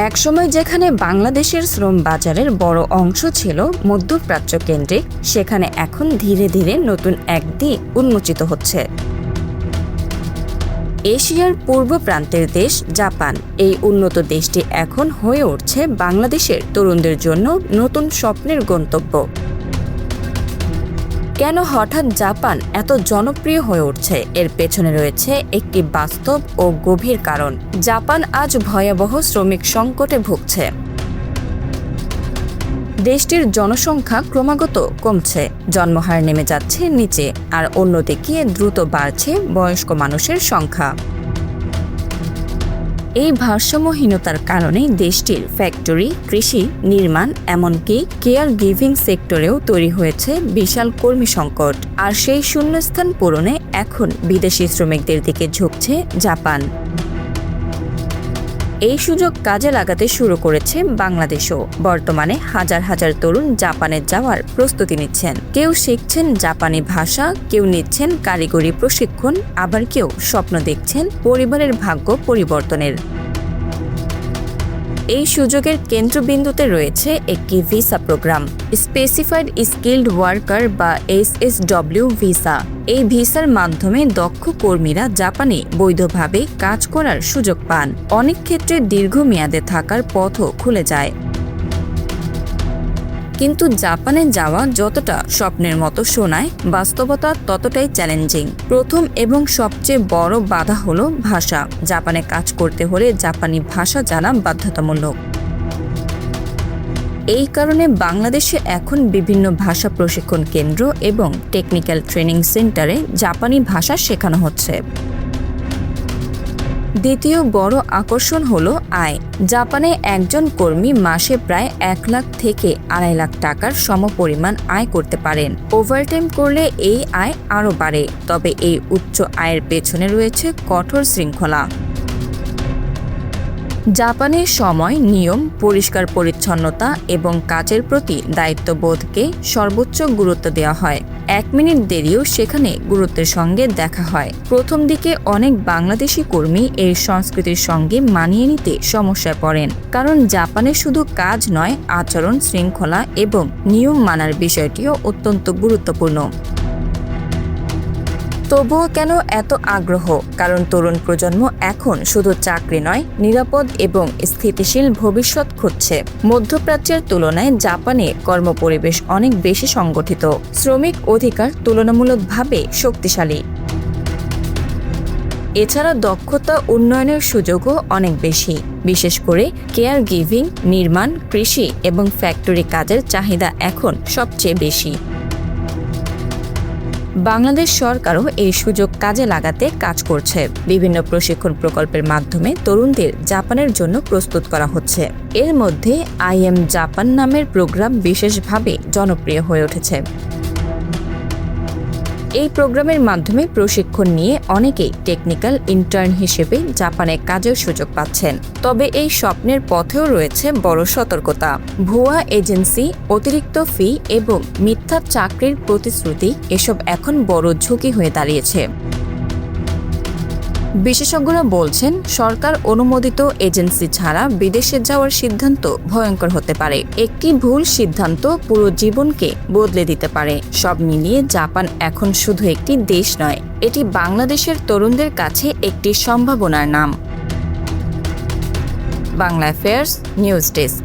একসময় যেখানে বাংলাদেশের শ্রম বাজারের বড় অংশ ছিল মধ্যপ্রাচ্য কেন্দ্রিক, সেখানে এখন ধীরে ধীরে নতুন এক দিক উন্মোচিত হচ্ছে। এশিয়ার পূর্ব প্রান্তের দেশ জাপান, এই উন্নত দেশটি এখন হয়ে উঠছে বাংলাদেশের তরুণদের জন্য নতুন স্বপ্নের গন্তব্য। কেন হঠাৎ জাপান এত জনপ্রিয় হয়ে উঠছে, এর পেছনে রয়েছে একটি বাস্তব ও গভীর কারণ। জাপান আজ ভয়াবহ শ্রমিক সংকটে ভুগছে। দেশটির জনসংখ্যা ক্রমাগত কমছে, জন্মহার নেমে যাচ্ছে নিচে, আর অন্যদিকে দ্রুত বাড়ছে বয়স্ক মানুষের সংখ্যা। এই ভারসাম্যহীনতার কারণে দেশটির ফ্যাক্টরি, কৃষি, নির্মাণ, এমনকি কেয়ার গিভিং সেক্টরেও তৈরি হয়েছে বিশাল কর্মী সংকট। আর সেই শূন্যস্থান পূরণে এখন বিদেশি শ্রমিকদের দিকে ঝুঁকছে জাপান। এই সুযোগ কাজে লাগাতে শুরু করেছে বাংলাদেশও। বর্তমানে হাজার হাজার তরুণ জাপানে যাওয়ার প্রস্তুতি নিচ্ছেন। কেউ শিখছেন জাপানি ভাষা, কেউ নিচ্ছেন কারিগরি প্রশিক্ষণ, আবার কেউ স্বপ্ন দেখছেন পরিবারের ভাগ্য পরিবর্তনের। এই সুযোগের কেন্দ্রবিন্দুতে রয়েছে একটি visa program, specified skilled worker বা SSW ভিসা। এই ভিসার মাধ্যমে দক্ষ কর্মীরা জাপানে বৈধভাবে কাজ করার সুযোগ পান। অনেক ক্ষেত্রে দীর্ঘমেয়াদে থাকার পথও খুলে যায়। কিন্তু জাপানে যাওয়া যতটা স্বপ্নের মতো শোনায়, বাস্তবতা ততটাই চ্যালেঞ্জিং। প্রথম এবং সবচেয়ে বড় বাধা হলো ভাষা। জাপানে কাজ করতে হলে জাপানি ভাষা জানা বাধ্যতামূলক। এই কারণে বাংলাদেশে এখন বিভিন্ন ভাষা প্রশিক্ষণ কেন্দ্র এবং টেকনিক্যাল ট্রেনিং সেন্টারে জাপানি ভাষা শেখানো হচ্ছে। দ্বিতীয় বড় আকর্ষণ হলো আয়। জাপানে একজন কর্মী মাসে প্রায় 1 লাখ থেকে 2.5 লাখ টাকার সমপরিমাণ আয় করতে পারেন। ওভারটাইম করলে এই আয় আরও বাড়ে। তবে এই উচ্চ আয়ের পেছনে রয়েছে কঠোর শৃঙ্খলা। জাপানের সময়, নিয়ম, পরিষ্কার পরিচ্ছন্নতা এবং কাজের প্রতি দায়িত্ববোধকে সর্বোচ্চ গুরুত্ব দেওয়া হয়। 1 মিনিট দেরিও সেখানে গুরুত্বের সঙ্গে দেখা হয়। প্রথম দিকে অনেক বাংলাদেশি কর্মী এই সংস্কৃতির সঙ্গে মানিয়ে নিতে সমস্যায় পড়েন, কারণ জাপানে শুধু কাজ নয়, আচরণ, শৃঙ্খলা এবং নিয়ম মানার বিষয়টিও অত্যন্ত গুরুত্বপূর্ণ। তবুও কেন এত আগ্রহ? কারণ তরুণ প্রজন্ম এখন শুধু চাকরি নয়, নিরাপদ এবং স্থিতিশীল ভবিষ্যৎ খুঁজছে। মধ্যপ্রাচ্যের তুলনায় জাপানে কর্মপরিবেশ অনেক বেশি সংগঠিত, শ্রমিক অধিকার তুলনামূলকভাবে শক্তিশালী। এছাড়া দক্ষতা উন্নয়নের সুযোগও অনেক বেশি, বিশেষ করে কেয়ার গিভিং, নির্মাণ, কৃষি এবং ফ্যাক্টরি কাজের চাহিদা এখন সবচেয়ে বেশি। বাংলাদেশ সরকারও এই সুযোগ কাজে লাগাতে কাজ করছে। বিভিন্ন প্রশিক্ষণ প্রকল্পের মাধ্যমে তরুণদের জাপানের জন্য প্রস্তুত করা হচ্ছে। এর মধ্যে IM জাপান নামের প্রোগ্রাম বিশেষভাবে জনপ্রিয় হয়ে উঠেছে। এই প্রোগ্রামের মাধ্যমে প্রশিক্ষণ নিয়ে অনেকেই টেকনিক্যাল ইন্টার্ন হিসেবে জাপানে কাজের সুযোগ পাচ্ছেন। তবে এই স্বপ্নের পথেও রয়েছে বড় সতর্কতা। ভুয়া এজেন্সি, অতিরিক্ত ফি এবং মিথ্যা চাকরির প্রতিশ্রুতি, এসব এখন বড় ঝুঁকি হয়ে দাঁড়িয়েছে। বিশেষজ্ঞরা বলছেন, সরকার অনুমোদিত এজেন্সি ছাড়া বিদেশে যাওয়ার সিদ্ধান্ত ভয়ঙ্কর হতে পারে। একটি ভুল সিদ্ধান্ত পুরো জীবনকে বদলে দিতে পারে। সব মিলিয়ে জাপান এখন শুধু একটি দেশ নয়, এটি বাংলাদেশের তরুণদের কাছে একটি সম্ভাবনার নাম। Bangla affairs news desk.